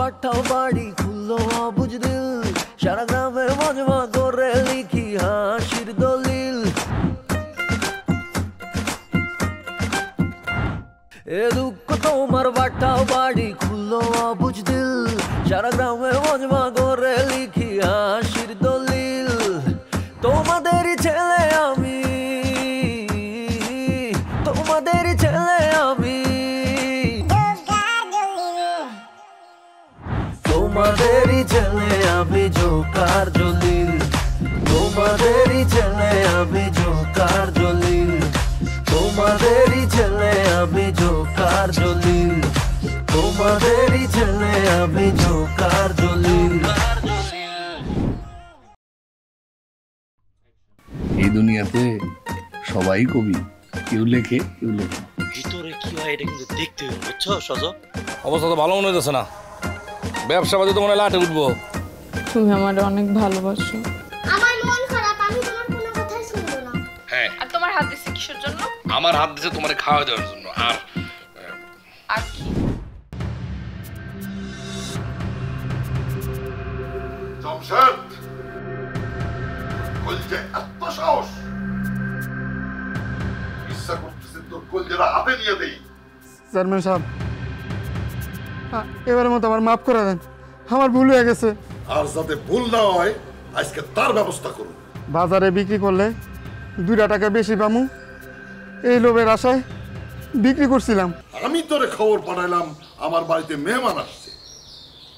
পাঠাও বাড়ি খুললো অবুঝ দিল সারা গ্রামে মজমা করে লিখি হাসির দলিল এ দুঃখ তোমার পাঠাও বাড়ি খুললো অবুঝ দিল সারা গ্রামে মজমা করে লিখি হাসির দলিল তোমাদেরই ছেলে আমি তোমাদেরই ছেলে আমি তোমাদেরই ছেলে আমি জোকার জলিল তোমাদেরই ছেলে আমি জোকার জলিল তোমাদেরই ছেলে আমি জোকার জলিল তোমাদেরই ছেলে আমি জোকার জলিল এই দুনিয়াতে সবাই কবি কেউ লেখে কেউ লেখে ভিতরে কি হয় এটা কিন্তু দেখতে হবে বুঝছো সজো অবস্থা তো ভালো মনে হইতেছে না ব্যবসা বাদে তো মনে লাটে উঠবো তুমি আমার অনেক ভালোবাসো আমার মন খারাপ আমি তোমার কোনো কথাই শুনবো না হ্যাঁ আর তোমার হাত দিছে কিসের জন্য আমার হাত দিছে তোমারে খাওয়া দেওয়ার জন্য আর আর কি জমশেদ কলজে এত সাহস ইচ্ছা করতেছে তোর কলজেরা হাতে নিয়ে দেই চেয়ারম্যান সাহেব এবারের মতো আমার মাফ করে দেন আমার ভুল হয়ে গেছে আর যাতে ভুল না হয় আজকে তার ব্যবস্থা করুন বাজারে বিক্রি করলে 2 টাকা বেশি পামু এই লোভের আশায় বিক্রি করছিলাম আমি তোরে খবর পাঠাইলাম আমার বাড়িতে মেহমান আসছে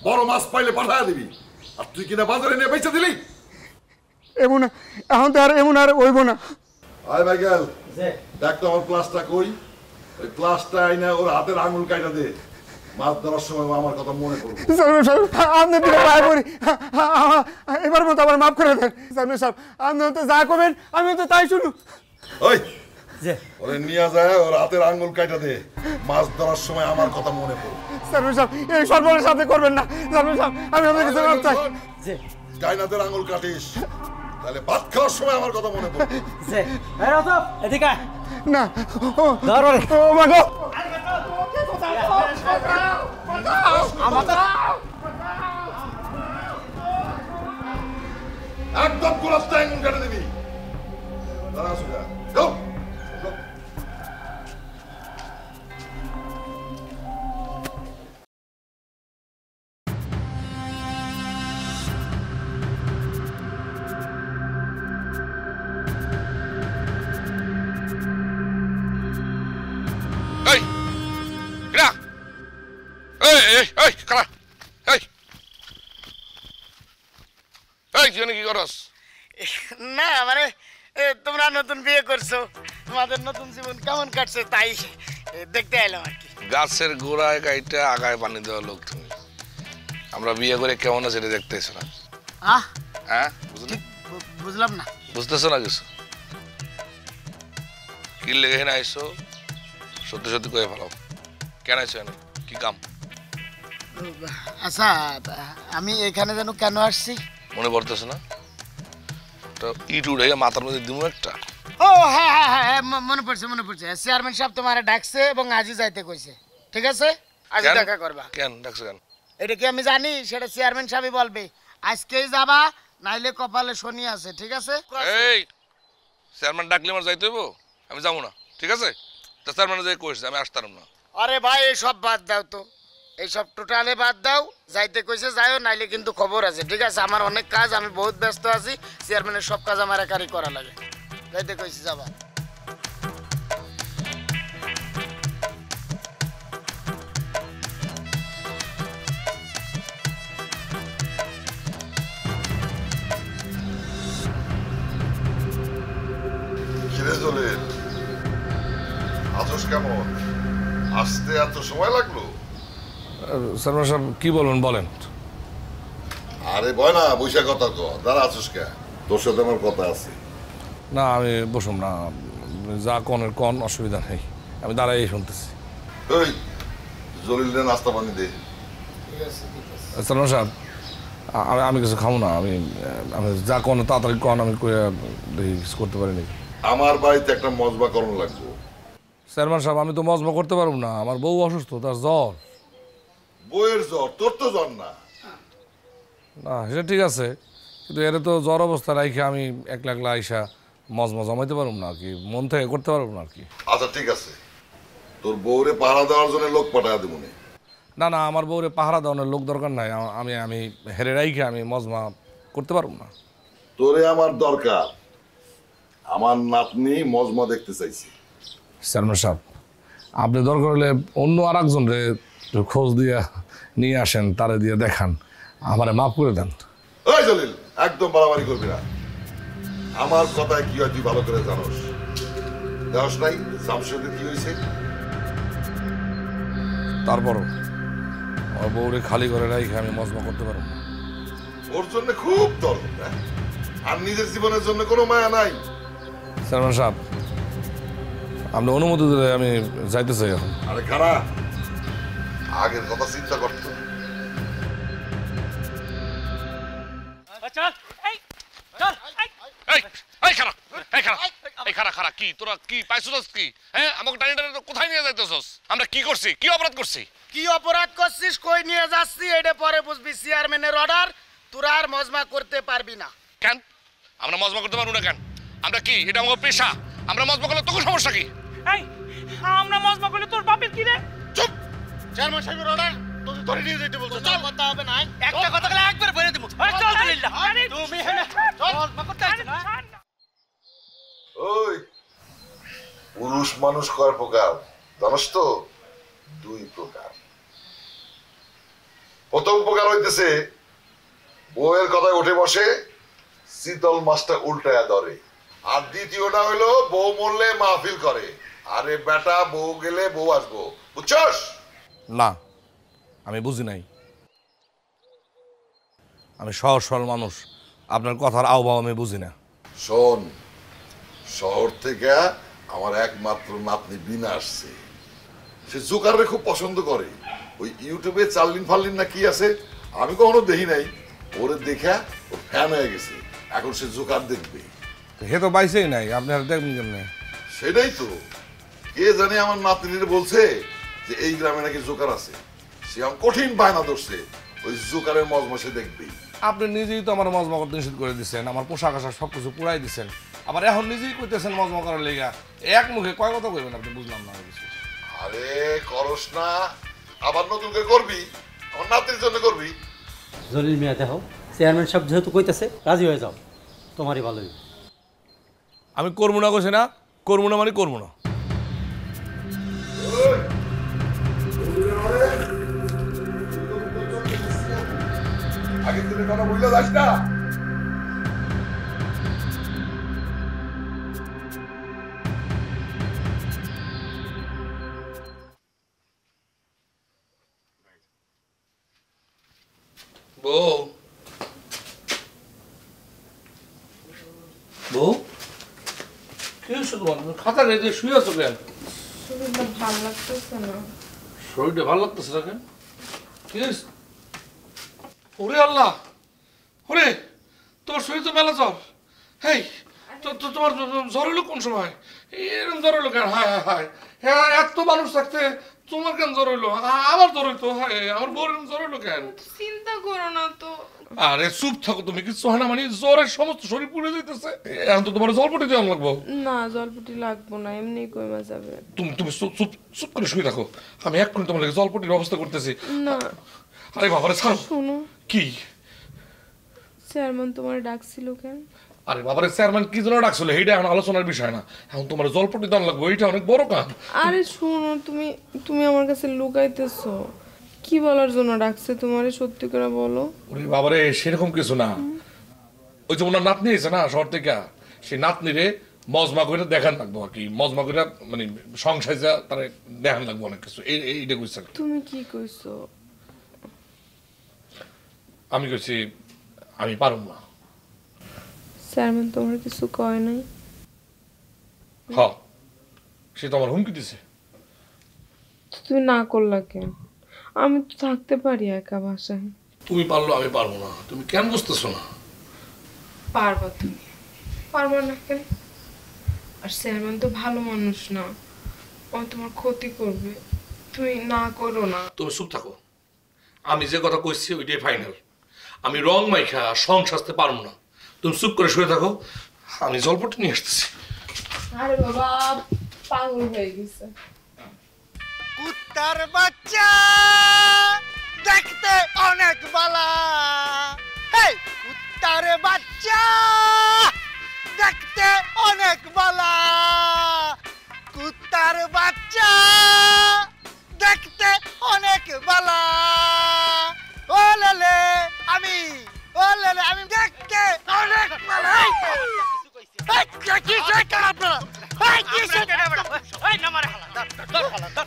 বড় মাছ পাইলে পাঠায় দিবি আর তুই কিনা বাজারে নিয়ে বেচে দিলি এমন এখন তো আর এমন আর হইব না আয় মাইকেল দেখ তো আমার প্লাসটা কই ওই প্লাসটা আইনা ওর হাতের আঙুল কাইটা দে মাছ ধরার সময় আমার কথা মনে পড়বে চেয়ারম্যান সাহেব আপনি দিলে পায়ে পড়ি এবার মতো আমার মাফ করে দেন চেয়ারম্যান সাহেব আপনি তো যা করবেন আমি তো তাই শুনু ওই ওরে নিয়ে যায় ওর হাতের আঙুল কাইটা দে মাছ ধরার সময় আমার কথা মনে পড়বে চেয়ারম্যান সাহেব এই সর্বনের সাথে করবেন না চেয়ারম্যান সাহেব আমি আপনার কাছে মাফ চাই ডাইনাদের আঙুল কাটিস তাহলে ভাত খাওয়ার সময় আমার কথা মনে পড়বে এদিকে না ধরো ও মাগো একদম গোলাপটা আঙুল কাটে দিবি দাঁড়া সুজা যাও এই কিরা এই কারা এই কি করস না মানে তোমরা নতুন বিয়ে করছো তোমাদের নতুন জীবন কেমন কাটছে তাই দেখতে এলাম আর কি গাছের গোড়ায় কাইটা আগায় পানি দেওয়া লোক তুমি আমরা বিয়ে করে কেমন আছে এটা দেখতে এসো না হ্যাঁ বুঝলি বুঝলাম না বুঝতেছো না কিছু কি লেগে না আইসো সত্যি সত্যি কয়ে ফেলাও কেন আইসো এনে কি কাম আচ্ছা আমি এখানে যেন কেন আসছি মনে পড়তেছে না তো ইট উড়ে মাথার মধ্যে দিমু একটা ও হ্যাঁ হ্যাঁ হ্যাঁ মনে পড়ছে চেয়ারম্যান সাহেব তোমারে ডাকছে এবং আজই যাইতে কইছে ঠিক আছে আজ দেখা করবা কেন ডাকছে কেন এটা কি আমি জানি সেটা চেয়ারম্যান সাহেবই বলবে আজকেই যাবা নাইলে কপালে শনি আছে ঠিক আছে এই চেয়ারম্যান ডাকলে আমার যাইতে হইব আমি যাবো না ঠিক আছে তো চেয়ারম্যান যাই কইছে আমি আসতাম না আরে ভাই এইসব বাদ দাও তো এইসব টোটালে বাদ দাও যাইতে কইছে যাইও নাইলে কিন্তু খবর আছে ঠিক আছে আমার অনেক কাজ আমি বহুত ব্যস্ত আছি চেয়ারম্যানের সব কাজ আমার একারই করা লাগে যাইতে কইছি যাবা কিরে জলিল আজস কেমন আসতে এত সময় লাগলো চেয়ারম্যান সাহেব কি বলবেন বলেন আরে বয় না বৈশা কথা কো দাঁড়া আছিস কে তোর সাথে আমার কথা আছে না আমি বসুম না যা কনের কন অসুবিধা নেই আমি দাঁড়াই শুনতেছি ওই জলিলের নাস্তা পানি দে চেয়ারম্যান সাহেব আমি কিছু খাবো না আমি যা কন তাড়াতাড়ি কন আমি দেখি কিছু করতে পারি নাকি আমার বাড়িতে একটা মজবা করণ লাগবে চেয়ারম্যান সাহেব আমি তো মজমা করতে পারবো না আমার বউ অসুস্থ তার জ্বর বইয়ের জ্বর, তোর তো জ্বর না। না সেটা ঠিক আছে, কিন্তু এর তো জ্বর অবস্থা রাইখে আমি একলা একলা আইসা মজমা জমাইতে পারব না আর কি, মন থেকে করতে পারব না আর কি। আচ্ছা ঠিক আছে, তোর বউরে পাহারা দেওয়ার জন্য লোক পাঠায় দেবো। না না, আমার বউরে পাহারা দেওয়ানোর লোক দরকার নাই, আমি আমি হেরে রাইখে আমি মজমা করতে পারব না। তোরে আমার দরকার, আমার নাতনি মজমা দেখতে চাইছি। চেয়ারম্যান সাহেব, আপনি দরকার হলে অন্য আর একজন রে খোঁজ দিয়া নিয়ে আসেন, তারে দিয়ে দেখান, আমারে মাফ করে দেন। ওই জলিল, একদম বাড়াবাড়ি করবি না। আমার কথায় কি হয় তুই ভালো করে জানোস। দেওয়াস নাই জামশেদের কি হয়েছে? তারপরও আমার বউরে খালি করে রাইখে আমি মজমা করতে পারব না। ওর জন্য খুব দরকার, হ্যাঁ? আর নিজের জীবনের জন্য কোনো মায়া নাই। চেয়ারম্যান সাহেব, আপনি অনুমতি দিলে আমি যাইতে চাই এখন। আরে খারা, আগের কথা চিন্তা করতো। কি তোরা কি পাইছস কি? হ্যাঁ, আমাকে টানি টানি কোথায় নিয়ে যাইতেছস? আমরা কি করছি, কি অপরাধ করছি? কি অপরাধ করছিস, কই নিয়ে যাচ্ছি এটা পরে বুঝবি। চেয়ারম্যানের অর্ডার, তোরা আর মজমা করতে পারবি না। কেন আমরা মজমা করতে পারবো না কেন? আমরা কি, এটা আমার পেশা, আমরা মজমা করলে তোর সমস্যা কি? এই আমরা মজমা করলে তোর বাপের কি রে? চুপ! চেয়ারম্যান সাহেবের অর্ডার, তোকে ধরে নিয়ে যেতে বলছো। চল, কথা হবে না। একটা কথা বলে একবার বলে দেব। চল জলিল্লাহ, তুমি হেলে চল মজমা করতে আসছ না? ওই পুরুষ মানুষ কয় প্রকার জানোস তো? 2 প্রকার। প্রথম প্রকার হইতেছে বউয়ের কথায় উঠে বসে শীতল মাছটা উল্টায়া ধরে, আর দ্বিতীয়টা হইলো বউ মরলে মাহফিল করে। আরে বেটা, বউ গেলে বউ আসবো, বুঝছস? না, আমি বুঝি নাই। আমি সহজ সরল মানুষ, আপনার কথার আহ্বান আমি বুঝি না। শোন, শহর থেকে আমার একমাত্র নাতনি বিনা আসছে। সে জোকারে খুব পছন্দ করে। ওই ইউটিউবে চাল্লিন ফাল্লিন না কি আছে, আমি কখনো দেখি নাই। ওরে দেখা ও ফ্যান হয়ে গেছে, এখন সে জোকার দেখবে। হে তো পাইছেই নাই, আপনি আর দেখবেন কেমনে? সেটাই তো, কে জানে আমার নাতনির বলছে যে এই গ্রামে নাকি জোকার আছে। সে আমার কঠিন বায়না ধরছে, ওই জোকারের মজমা সে দেখবেই। আপনি নিজেই তো আমার মজমা করতে নিষেধ করে দিচ্ছেন, আমার পোশাক আশাক সবকিছু পুরাই দিচ্ছেন, আবার এখন নিজেই কইতেছেন মজমা করার লেগা। এক মুখে কয় কথা কইবেন আপনি? বুঝলাম না কিছু। আরে করস না, আবার নতুন করে করবি, আমার নাতনির জন্য করবি। জলিল মিয়া দেখো, চেয়ারম্যান সাহেব যেহেতু কইতাছে রাজি হয়ে যাও, তোমারই ভালো হইবে। আমি করবো না কইছি না, করবো না মানে করবো না। আগের দিনের কথা বুঝলে যাস না। বউ, বউ কি হয়েছে তোমার? খাতা রেখে শুয়ে আছো কেন? শরীরটা ভালো লাগতেছে না। শরীরটা ভালো লাগতেছে না কেন? কি হয়েছে? ওরে আল্লাহ, ওরে তোমার শরীর তো মেলা জ্বর। হেই, তোমার জ্বর হলো কোন সময়? এরকম জ্বর হলো কেন? হায় হায় হায়, এত মানুষ থাকতে তোমার কেন জ্বর হইলো? আমার জ্বর হইতো, হায় আমার বউর জ্বর হইলো কেন? চিন্তা করো না তো। আরে চুপ থাকো তুমি, কিছু হয় না, মানে জ্বরের সমস্ত শরীর পুড়ে যাইতেছে। এখন তো তোমার জলপটি দেওয়া লাগবো। না, জলপটি লাগবো না, এমনি কইমা যাবে। তুমি তুমি চুপ চুপ চুপ করে শুয়ে থাকো, আমি এক্ষুনি তোমার লাগে জলপটির ব্যবস্থা করতেছি। না। আরে বাবারে ছাড়ো। শোনো, কি? চেয়ারম্যান তোমার ডাকছিল কেন? আরে বাবারে, চেয়ারম্যান কি জন্য ডাকছিল এইটা এখন আলোচনার বিষয় না, এখন তোমার জলপটি দান লাগবে, এইটা অনেক বড় কাজ। আরে শোনো, তুমি তুমি আমার কাছে লুকাইতেছো। কি বলার জন্য ডাকছে তোমারে, সত্যি করে বলো। ওরে বাবারে, সেরকম কিছু না। ওই যে ওনার নাতনি আছে না শহর থেকে, সেই নাতনিরে মজমা করে দেখান লাগবো আর কি, মজমা করে মানে সংসার যা তারা দেখান লাগবো অনেক কিছু, এইটা কইছে। তুমি কি কইছো? আমি কইছি আমি পারুম না। চেয়ারম্যান তোমার কিছু কয় নাই? হ্যাঁ, সে তো আমার হুমকি দিছে। তুমি না করলা কেন? আমি তো থাকতে পারি একা বাসায়। তুমি পারলো, আমি পারবো না। তুমি কেন বুঝতেছো না? পারবা তুমি, পারবা না কেন? আর চেয়ারম্যান তো ভালো মানুষ না, ও তোমার ক্ষতি করবে। তুমি না করো না। তুমি চুপ থাকো। আমি যে কথা কইছি ওইটাই ফাইনাল। আমি রং মাইখা সং সাজতে পারবো না। তুমি চুপ করে শুয়ে থাকো, আমি জলপট্টি নিয়ে আসতেছি। আরে বাবা পাগল হয়ে গেছে। কুত্তার বাচ্চা দেখতে অনেক বালা, এই কুত্তার বাচ্চা দেখতে অনেক বালা, কুত্তার বাচ্চা দেখতে অনেক বালা, ও লেলে আমি, ও লেলে আমি দেখতে অনেক বালা। কি শেখা আপনারা? কি শেখা এই নামারে হালা ধর হালা ধর।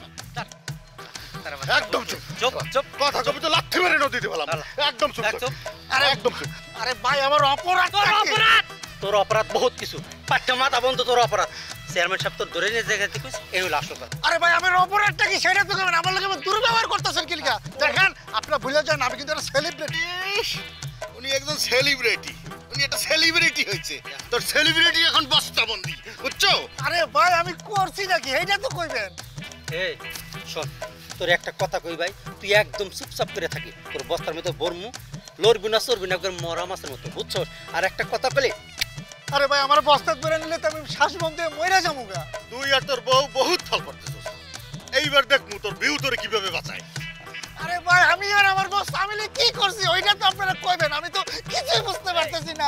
একদম চুপ চুপ চুপ, কথা কবি তো লাথি মেরে নদীতে ফেলাম। একদম চুপ চুপ, আরে একদম চুপ। আরে ভাই আমার অপরাধ, তোর অপরাধ, তোর অপরাধ বহুত কিছু, পাট্টা মাথা বন্ধ তোর অপরাধ। চেয়ারম্যান সাহেব তোর ধরে নিয়ে জায়গা থেকে এই হলো আসল কথা। আরে ভাই আমার অপরাধটা কি সেটা তো কেমন আমার লগে দুর্ব্যবহার করতেছেন কি লিগা? দেখেন আপনারা ভুলে যান আমি কিন্তু একটা সেলিব্রিটি। উনি একজন সেলিব্রিটি, উনি একটা সেলিব্রিটি হইছে। তোর সেলিব্রিটি এখন বস্তাবন্দি, বুঝছো? আরে ভাই আমি করছি নাকি এইটা তো কইবেন। এই শোন, তোর একটা কথা কই ভাই, তুই একদম চুপচাপ করে থাকি। তোর বস্তার মতো বর্মু লড়বি না চড়বি না করে মরা মাছের মতো, বুঝছো? আর একটা কথা বলে, আরে ভাই আমার বস্তা করে নিলে তো আমি শ্বাস বন্ধ হয়ে মরে যাবো গা। তুই আর তোর বউ বহুত ফল করতেছিস। এইবার দেখমু তোর বিউ তোরে কিভাবে বাঁচায়। আরে ভাই আমি আর আমার বস্তা মিলে কি করছি ওইটা তো আপনারা কইবেন, আমি তো কিছুই বুঝতে পারতেছি না।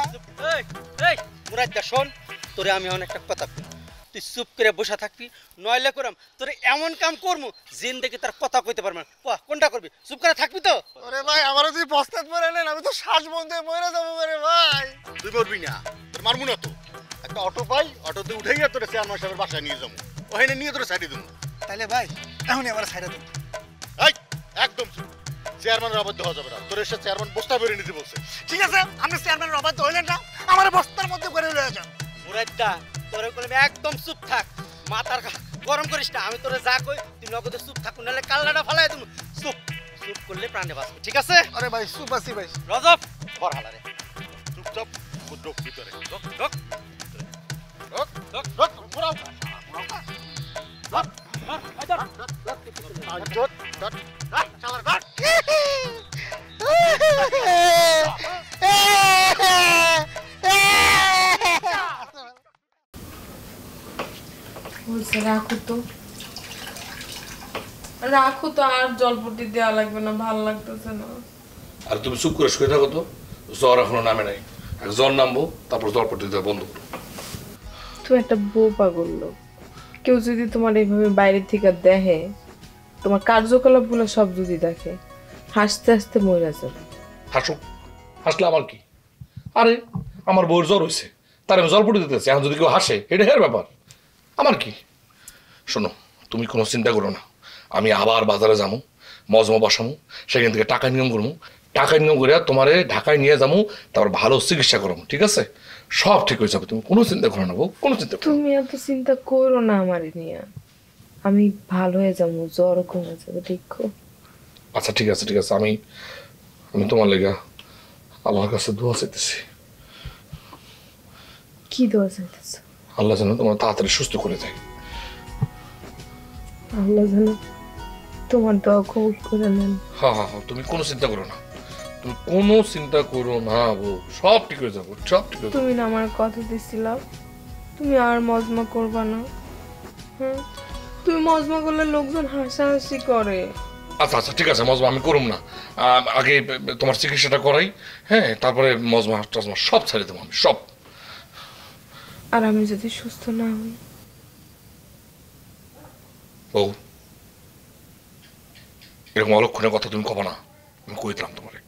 এই এই মুরাদ্দা শোন, তোরে আমি অনেক একটা কথা কই, তুই চুপ করে বসে থাকবি, নইলে করাম তোরে এমন কাম করমু জিন্দেগি তার কথা কইতে পারবে না। কোনটা করবি? চুপ করে থাকবি তো? আরে ভাই আমারও যদি বস্তা করে নেন আমি তো শ্বাস বন্ধ হয়ে মরে যাবো রে ভাই। তুই মরবি না, তোর মারমু না তো। একটা অটো পাই, অটোতে উঠেই তোরে চেয়ারম্যান সাহেবের বাসায় নিয়ে যাবো, ওখানে নিয়ে তোরে সাইডে দেবো। তাহলে ভাই এখনই আমার সাইডে দিন। এই একদম চুপ, চেয়ারম্যানের অবাধ্য হওয়া যাবে না। তোর এসে চেয়ারম্যান বস্তা বেরিয়ে নিতে বলছে। ঠিক আছে আপনি চেয়ারম্যানের অবাধ্য হইলেন না, আমার বস্তার মধ্যে করে লয়ে যান। মুরাদ্দা তোরে কইলে একদম চুপ থাক, মাথার গরম করিস না। আমি তোরে যা কই তুই নগদে চুপ থাক, নাহলে কাল্লাটা ফালাই তুমি। চুপ চুপ করলে প্রাণে বাঁচবে, ঠিক আছে? আরে ভাই চুপ আছি ভাই। রজব ঘর হালারে চুপচাপ ঢোক ভিতরে, ঢোক ঢোক ঢোক ঢোক ঢোক, ঘোরাও। বলছে রাখো তো, রাখো তো, আর জলপটি দেওয়া লাগবে না, ভাল লাগতেছে না। আর তুমি চুপ করে শুয়ে থাকো তো, জ্বর এখনো নামে নাই। জ্বর নামবো তারপর জলপট্টি দেওয়া বন্ধ করো। তুমি একটা বউ পাগল লোক, কেউ যদি তোমার এইভাবে বাইরে থেকে দেখে, তোমার কার্যকলাপ গুলো সব যদি দেখে, হাসতে হাসতে মরে যাবে। হাসুক, হাসলে আমার কি? আরে আমার বউর জ্বর হয়েছে, তার আমি জলপট্টি দিতেছি, এখন যদি কেউ হাসে এটা হের ব্যাপার, আমার কি? শোনো তুমি কোনো চিন্তা করো না, আমি আবার বাজারে যাবো, মজমা বসামো, সেখান থেকে টাকা নিয়ম করবো, টাকা নিয়ম করে তোমারে ঢাকায় নিয়ে যাবো, তারপর ভালো চিকিৎসা করবো, ঠিক আছে? সব ঠিক হয়ে যাবে, তুমি কোনো চিন্তা করো না বউ, কোনো চিন্তা করো না। তুমি এত চিন্তা করো না আমার নিয়ে, আমি ভালো হয়ে যাবো, জ্বর কমে যাবে, দেখো। আচ্ছা ঠিক আছে ঠিক আছে, আমি তোমার লেগা আল্লাহর কাছে দোয়া চাইতেছি। কি দোয়া চাইতেছ? আল্লাহ যেন তোমার তাড়াতাড়ি সুস্থ করে দেয়। আল্লাহ যেন তোমার দোয়া কবুল করে নেন। হ্যাঁ হ্যাঁ হ্যাঁ, তুমি কোনো চিন্তা করো না, তুমি কোনো চিন্তা করো না বউ, সব ঠিক হয়ে যাবো, সব ঠিক হয়ে যাবে। তুমি না আমার কথা দিছিলা তুমি আর মজমা করবা না? হ্যাঁ, তুমি মজমা করলে লোকজন হাসাহাসি করে। আচ্ছা আচ্ছা ঠিক আছে, মজমা আমি করুম না, আগে তোমার চিকিৎসাটা করাই, হ্যাঁ, তারপরে মজমা টজমা সব ছেড়ে দেবো আমি, সব। আর আমি যদি সুস্থ না হই? বউ এরকম অলক্ষণের কথা তুমি কবা না, আমি কই দিলাম তোমারে,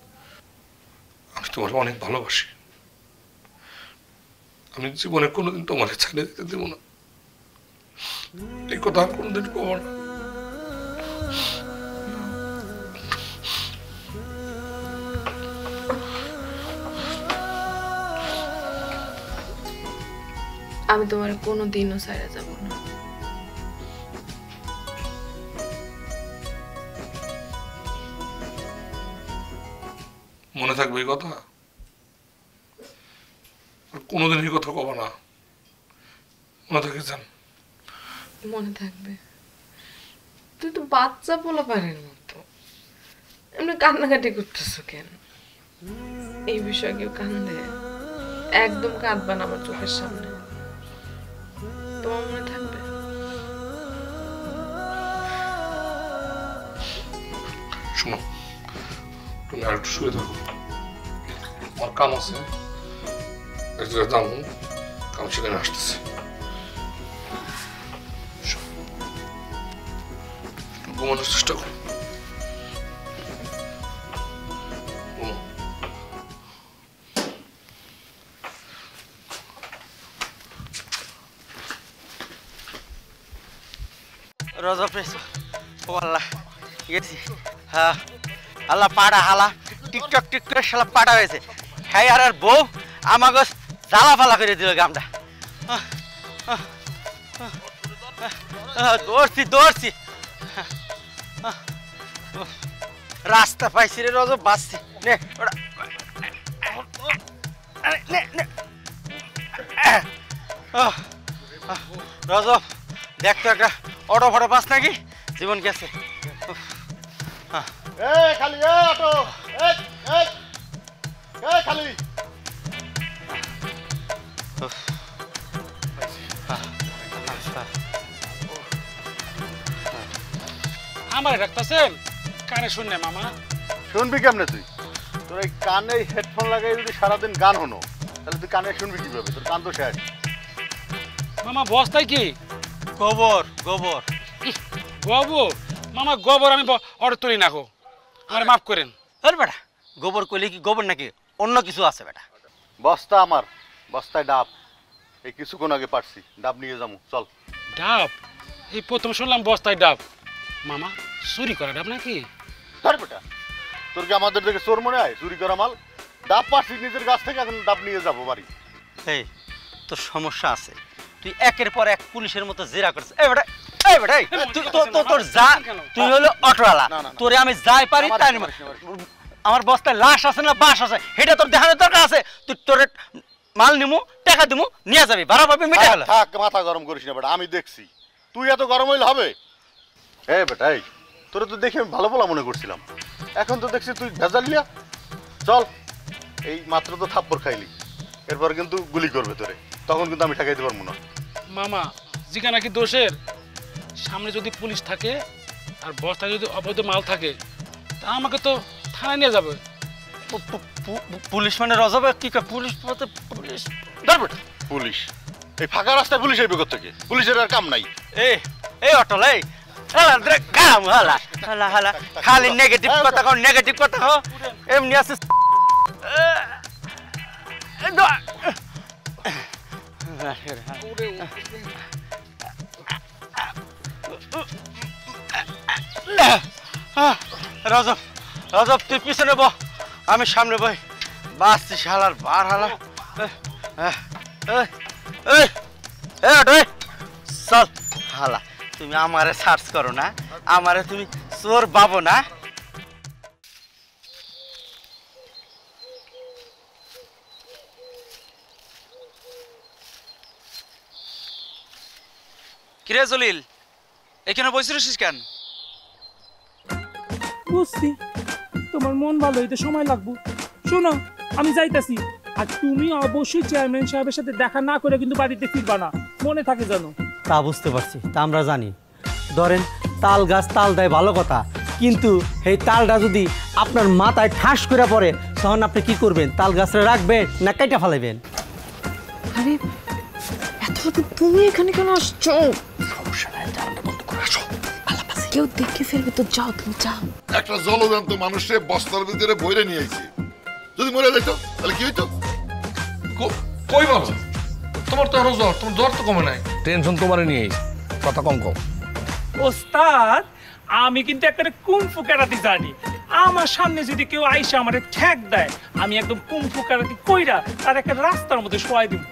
আমি তোমার অনেক ভালোবাসি, আমি জীবনে কোনোদিন তোমার ছেড়ে দিতে দেবো না, এই কথা আর কোনোদিন কবা না। আমি তোমার কোনো দিনও ছাড়া যাব না। মনে থাকবে এই কথা, কোনোদিন এই কথা কবা না, মনে থাকে যান। মনে থাকবে। তুই তো বাচ্চা পোলা পারেন মতো, এমনি কান্নাকাটি করতেছো কেন? এই বিষয়ে কেউ কান্দে? একদম কাঁদবা না আমার চোখের সামনে, তোমার মনে থাকবে। শোনো, তুমি আর একটু শুয়ে থাকো, আমার কাম আছে, এক জায়গায় যাবো, কাম সেখানে আসতেছে। ঘুমানোর চেষ্টা করো। রজব পেয়েছো? ও আল্লাহ, গেছি। হ্যাঁ আল্লাহ, পাড়া হালা টিকটক টিকটক শালা পাড়া হয়েছে। হ্যাঁ আর আর বউ আমাকে জ্বালা ফালা করে দিল গামটা। দৌড়ছি রাস্তা পাইছি রে রজব, বাঁচছি। নে রজব দেখ তো একটা অটো ফটো পাস নাকি, জীবন গেছে। খালি অটো খালি আমার ডাক্তার কানে শুনলে মামা। শুনবি কেমনে তুই? তোর এই কানে হেডফোন লাগাই যদি সারাদিন গান হনো, তাহলে তুই কানে শুনবি কিভাবে? তোর কান তো শেষ। মামা বস্তায় কি? গোবর গোবর গোবর? মামা গোবর আমি অর্ডার তুলি না গো, আমার মাফ করেন। আরে বেটা, গোবর কইলে কি গোবর নাকি অন্য কিছু আছে বেটা? বস্তা আমার, বস্তায় ডাব। এই কিছুক্ষণ আগে পারছি, ডাব নিয়ে যাবো, চল। ডাব? এই প্রথম শুনলাম বস্তায় ডাব। মামা চুরি করা ডাব নাকি? ধর বেটা, তোর কি আমাদের দেখে চোর মনে হয়? চুরি করা মাল। ডাব পারছি নিজের গাছ থেকে, এখন ডাব নিয়ে যাবো বাড়ি। এই তোর সমস্যা আছে, তুই একের পর এক পুলিশের মতো জেরা করছিস। এই বেটা, এই বেটা, তোর যা, তুই হলো অটোওয়ালা, তোরে আমি যাই পারি তাই। আমার বস্তায় লাশ আছে না বাস আছে সেটা তোর দেখানোর দরকার আছে? তুই তোর মাল নিমু, টাকা দিমু, নিয়ে যাবি, ভাড়া পাবি, মিটে গেল। থাক, মাথা গরম করিস না বেটা, আমি দেখছি। তুই এত গরম হইলে হবে? এই বেটা, এই তোরে তো দেখে আমি ভালো বলা মনে করছিলাম, এখন তো দেখছি তুই ভেজালিয়া। চল, এই মাত্র তো থাপ্পড় খাইলি, এরপর কিন্তু গুলি করবে তোরে, তখন কিন্তু আমি ঠেকাইতে পারবো না। মামা জিগা নাকি দোষের? সামনে যদি পুলিশ থাকে আর বস্তায় যদি অবৈধ মাল থাকে, তা আমাকে তো থানায় নিয়ে যাবে। পুলিশ মানে রজব কি পুলিশ? Police police? এই ফাঁকা রাস্তায় পুলিশ আইবে কোথা থেকে? পুলিশের আর কাম নাই। এই অটল, এই খালি নেগেটিভ কথা কও, নেগেটিভ কথা কও, এমনি আছে। রজব, রজব তুই পিছনে বহ, আমি সামনে বই। বাসছি শালার বার হালা। চল হালা, তুমি আমারে সার্চ করো না, আমারে তুমি চোর পাবো না। কিরে জলিল, এখানে বসে রয়েছিস কেন? বুঝছি তোমার মন ভালো হইতে সময় লাগবো। শোনো, আমি যাইতাছি, আর তুমি অবশ্যই চেয়ারম্যান সাহেবের সাথে দেখা না করে কিন্তু বাড়িতে ফিরবা না, মনে থাকে জানো। তা বুঝতে পারছি, তা আমরা জানি। ধরেন তাল গাছ তাল দেয় ভালো কথা, কিন্তু এই তালটা যদি আপনার মাথায় ঠাস করে পড়ে, তখন আপনি কি করবেন? তাল গাছটা রাখবেন না কাইটা ফেলাইবেন? আরে এত তুমি এখানে কেন আসছো? সমস্যা নাই, জানাটা বন্ধ করে আসো। কেউ দেখে ফেলবে তো, যাও তুমি যাও। একটা জলজান্ত মানুষে বস্তার ভিতরে বইরে নিয়ে আইছে, যদি মরে যেত তাহলে কি হইতো? কই বলো, তোমার তো আরো জ্বর, তোমার জ্বর তো কমে নাই। টেনশন তোমারে নিয়ে, কথা কম কম। ওস্তাদ, আমি কিন্তু একটা কুমফু ক্যারাতে জানি। আমার সামনে যদি কেউ আইসা আমারে ঠ্যাক দেয়, আমি একদম কুমফু ক্যারাতে কইরা তার একটা রাস্তার মধ্যে শোয়াই দিব।